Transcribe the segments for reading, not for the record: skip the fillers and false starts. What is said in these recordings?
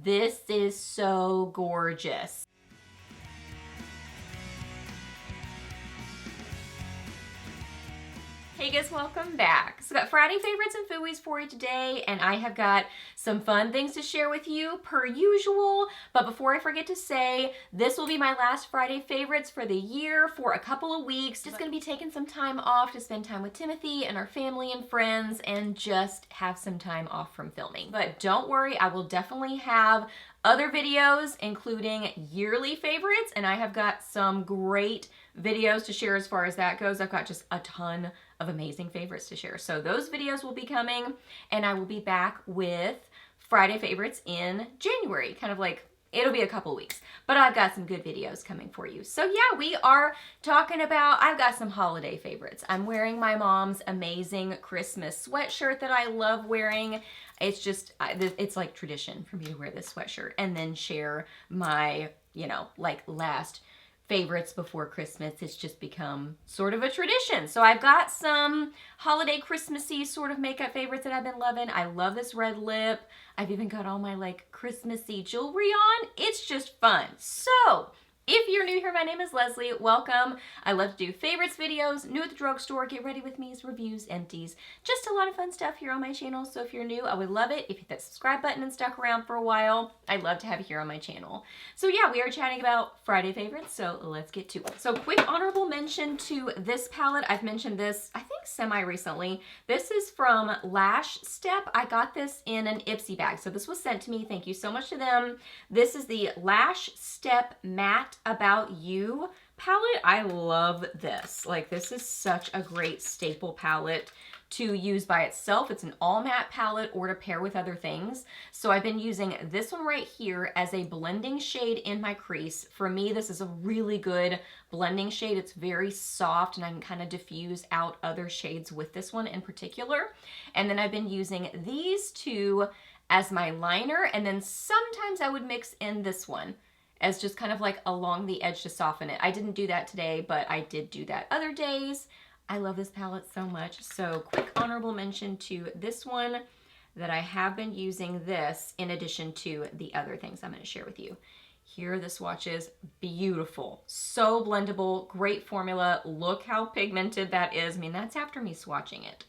This is so gorgeous. Hey guys, welcome back. So got Friday favorites and Fooeys for you today, and I have got some fun things to share with you per usual. But before I forget to say, this will be my last Friday favorites for the year for a couple of weeks. Just gonna be taking some time off to spend time with Timothy and our family and friends and just have some time off from filming. But don't worry, I will definitely have other videos, including yearly favorites, and I have got some great videos to share as far as that goes. I've got just a ton of amazing favorites to share. So those videos will be coming, and I will be back with Friday favorites in January, kind of like, it'll be a couple weeks, but I've got some good videos coming for you. So yeah, we are talking about, I've got some holiday favorites. I'm wearing my mom's amazing Christmas sweatshirt that I love wearing. It's just, it's like tradition for me to wear this sweatshirt and then share my, like last favorites before Christmas. It's just become sort of a tradition. So I've got some holiday Christmassy sort of makeup favorites that I've been loving. I love this red lip. I've even got all my like Christmassy jewelry on. It's just fun. So if you're new here, my name is Leslie. Welcome. I love to do favorites videos, new at the drugstore, get ready with me's, reviews, empties. Just a lot of fun stuff here on my channel. So if you're new, I would love it if you hit that subscribe button and stuck around for a while. I'd love to have you here on my channel. So yeah, we are chatting about Friday favorites, so let's get to it. So quick honorable mention to this palette. I've mentioned this, I think semi-recently. This is from Lash Step. I got this in an Ipsy bag, so this was sent to me. Thank you so much to them. This is the Lash Step Matte About You palette. I love this. Like, this is such a great staple palette to use by itself. It's an all matte palette or to pair with other things. So I've been using this one right here as a blending shade in my crease. For me, this is a really good blending shade. It's very soft and I can kind of diffuse out other shades with this one in particular. And then I've been using these two as my liner, and then sometimes I would mix in this one as just kind of like along the edge to soften it. I didn't do that today, but I did do that other days. I love this palette so much. So quick honorable mention to this one that I have been using this in addition to the other things I'm going to share with you. Here, the swatch is beautiful. So blendable, great formula. Look how pigmented that is. I mean, that's after me swatching it.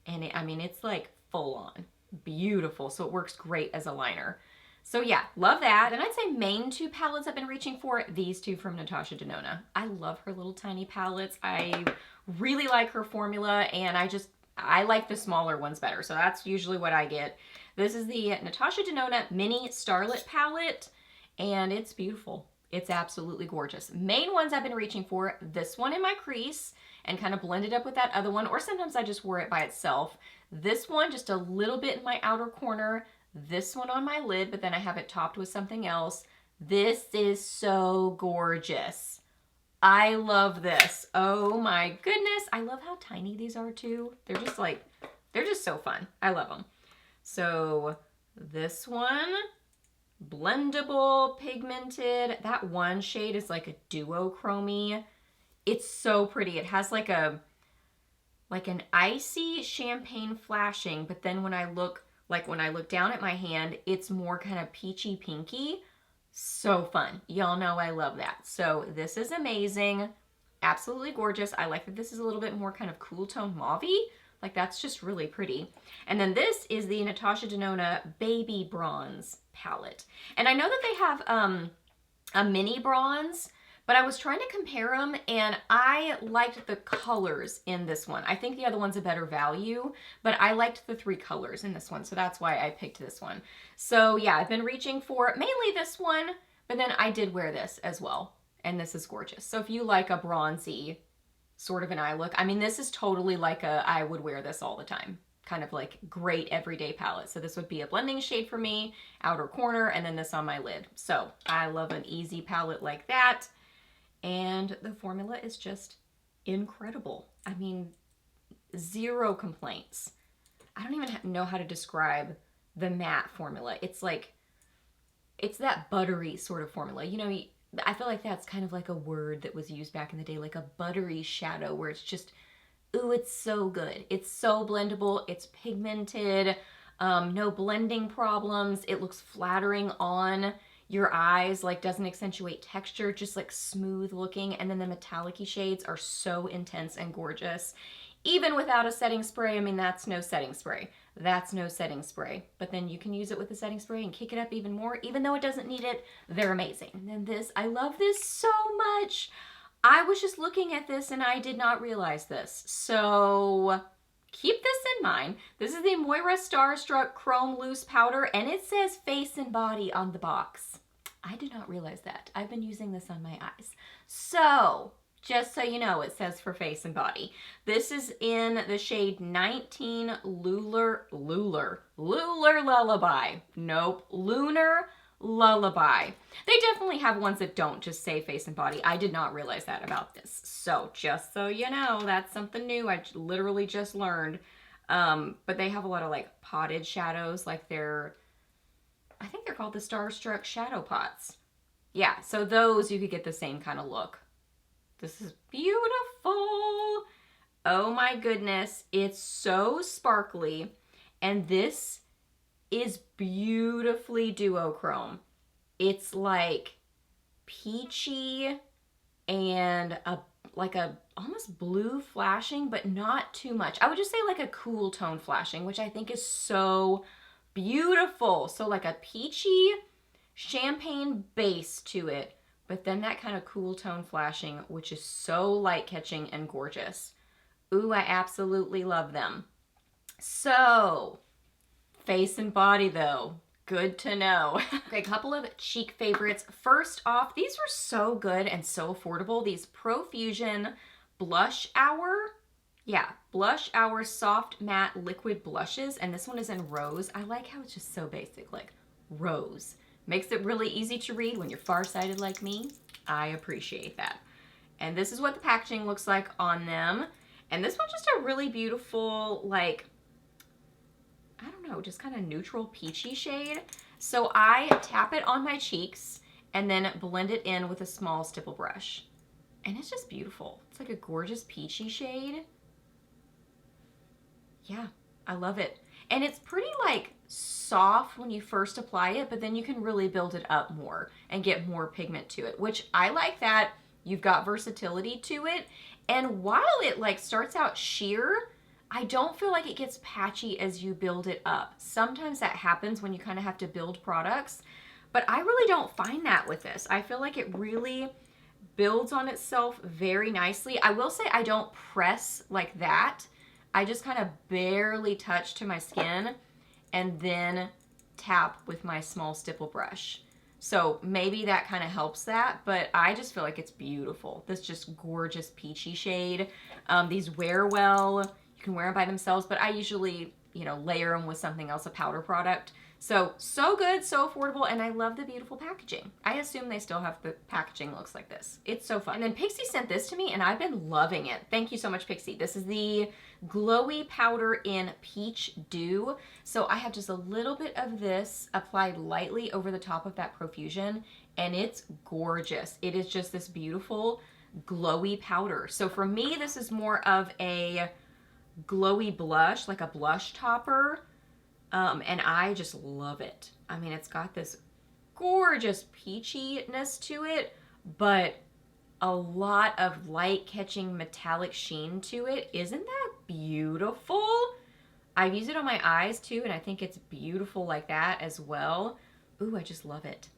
And it's like full on. Beautiful. So it works great as a liner. So yeah, love that. And I'd say main two palettes I've been reaching for, these two from Natasha Denona. I love her little tiny palettes. I really like her formula, and I like the smaller ones better. So that's usually what I get. This is the Natasha Denona Mini Starlit palette, and it's beautiful. It's absolutely gorgeous. Main ones I've been reaching for, this one in my crease and kind of blend it up with that other one, or sometimes I just wear it by itself. This one just a little bit in my outer corner, this one on my lid, but then I have it topped with something else. This is so gorgeous. I love this. Oh my goodness. I love how tiny these are too. They're just so fun. I love them. So this one, blendable, pigmented. That one shade is like a duochrome. It's so pretty. It has like an icy champagne flashing, but then when I look down at my hand, it's more kind of peachy pinky. So fun. Y'all know I love that. So this is amazing. Absolutely gorgeous. I like that this is a little bit more kind of cool tone mauve-y. Like, that's just really pretty. And then this is the Natasha Denona Baby Bronze palette. And I know that they have a mini bronze, but I was trying to compare them, and I liked the colors in this one. I think the other one's a better value, but I liked the 3 colors in this one, so that's why I picked this one. So yeah, I've been reaching for mainly this one, but then I did wear this as well, and this is gorgeous. So if you like a bronzy sort of an eye look, I mean, this is totally like I would wear this all the time. Kind of like great everyday palette. So this would be a blending shade for me, outer corner, and then this on my lid. So I love an easy palette like that. And the formula is just incredible. I mean, 0 complaints. I don't even know how to describe the matte formula. It's like, it's that buttery sort of formula. You know, I feel like that's kind of like a word that was used back in the day, like a buttery shadow, where it's just, ooh, it's so good. It's so blendable. It's pigmented. No blending problems. It looks flattering on your eyes, like doesn't accentuate texture, just like smooth looking. And then the metallic-y shades are so intense and gorgeous. Even without a setting spray, I mean, that's no setting spray. That's no setting spray. But then you can use it with a setting spray and kick it up even more, even though it doesn't need it. They're amazing. And then this, I love this so much. I was just looking at this and I did not realize this. So keep this in mind. This is the Moira Starstruck Chrome Loose Powder, and it says face and body on the box. I did not realize that. I've been using this on my eyes. So, just so you know, it says for face and body. This is in the shade 19 Lunar Lullaby. Nope, Lunar Lullaby. They definitely have ones that don't just say face and body. I did not realize that about this. So just so you know, that's something new I literally just learned. But they have a lot of like potted shadows, like I think they're called the Starstruck Shadow Pots. Yeah, so those you could get the same kind of look. This is beautiful. Oh my goodness, it's so sparkly. And this is beautifully duochrome. It's like peachy and like a almost blue flashing, but not too much. I would just say like a cool tone flashing, which I think is so beautiful. So like a peachy champagne base to it, but then that kind of cool tone flashing, which is so light catching and gorgeous. Ooh, I absolutely love them. So, face and body though, good to know. Okay, a couple of cheek favorites. First off, these were so good and so affordable. These Profusion Blush Hour. Yeah, Blush Hour Soft Matte Liquid Blushes, and this one is in rose. I like how it's just so basic, like rose. Makes it really easy to read when you're farsighted like me. I appreciate that. And this is what the packaging looks like on them. And this one's just a really beautiful, like, I don't know, just kind of neutral peachy shade. So I tap it on my cheeks and then blend it in with a small stipple brush. And it's just beautiful. It's like a gorgeous peachy shade. Yeah, I love it. And it's pretty like soft when you first apply it, but then you can really build it up more and get more pigment to it, which I like that. You've got versatility to it. And while it like starts out sheer, I don't feel like it gets patchy as you build it up. Sometimes that happens when you kind of have to build products, but I really don't find that with this. I feel like it really builds on itself very nicely. I will say I don't press like that. I just kind of barely touch to my skin and then tap with my small stipple brush. So maybe that kind of helps that, but I just feel like it's beautiful. This just gorgeous peachy shade. These wear well. You can wear them by themselves, but I usually, you know, layer them with something else, a powder product. So good, so affordable, and I love the beautiful packaging. I assume they still have the packaging looks like this. It's so fun. And then Pixi sent this to me, and I've been loving it. Thank you so much, Pixi. This is the Glowy Powder in Peach Dew. So I have just a little bit of this applied lightly over the top of that Profusion, and it's gorgeous. It is just this beautiful glowy powder. So for me, this is more of a glowy blush, like a blush topper. And I just love it. I mean, it's got this gorgeous peachiness to it, but a lot of light catching metallic sheen to it. Isn't that beautiful? I've used it on my eyes too, and I think it's beautiful like that as well. Ooh, I just love it.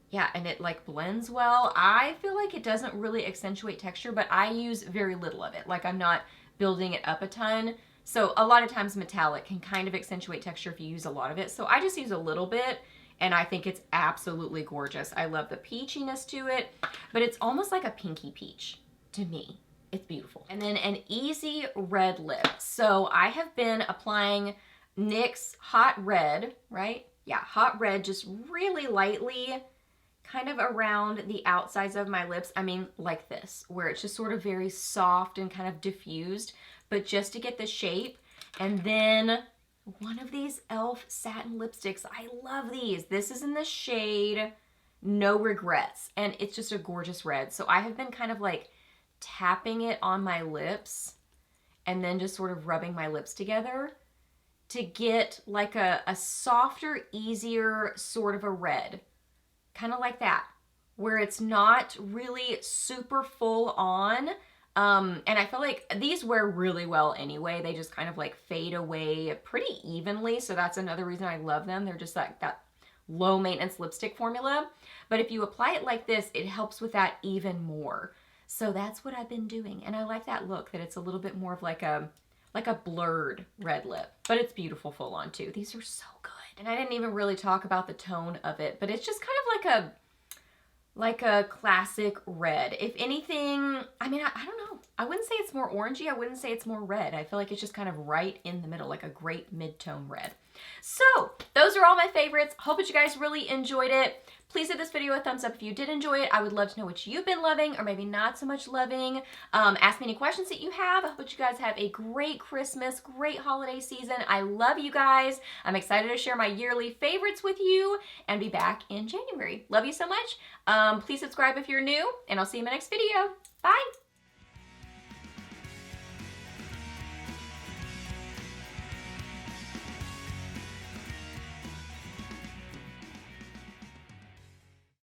Yeah, and it like blends well. I feel like it doesn't really accentuate texture, but I use very little of it. Like I'm not building it up a ton. So a lot of times metallic can kind of accentuate texture if you use a lot of it. So I just use a little bit, and I think it's absolutely gorgeous. I love the peachiness to it, but it's almost like a pinky peach to me. It's beautiful. And then an easy red lip. So I have been applying NYX Hot Red, right? Yeah, Hot Red, just really lightly, kind of around the outsides of my lips. I mean, like this, where it's just sort of very soft and kind of diffused, but just to get the shape. And then one of these e.l.f. satin lipsticks. I love these. This is in the shade No Regrets, and it's just a gorgeous red. So I have been kind of like tapping it on my lips and then just sort of rubbing my lips together. to get like a softer, easier sort of a red. Kind of like that, where it's not really super full on. And I feel like these wear really well anyway. They just kind of like fade away pretty evenly. So that's another reason I love them. They're just like that low maintenance lipstick formula. But if you apply it like this, it helps with that even more. So that's what I've been doing. And I like that look, that it's a little bit more of like a blurred red lip, but it's beautiful full on too. These are so good. And I didn't even really talk about the tone of it, but it's just kind of like a classic red. If anything, I mean, I don't know. I wouldn't say it's more orangey. I wouldn't say it's more red. I feel like it's just kind of right in the middle, like a great mid-tone red. So those are all my favorites. Hope that you guys really enjoyed it. Please give this video a thumbs up if you did enjoy it. I would love to know what you've been loving or maybe not so much loving. Ask me any questions that you have. I hope you guys have a great Christmas, great holiday season. I love you guys. I'm excited to share my yearly favorites with you and be back in January. Love you so much. Please subscribe if you're new, and I'll see you in my next video. Bye.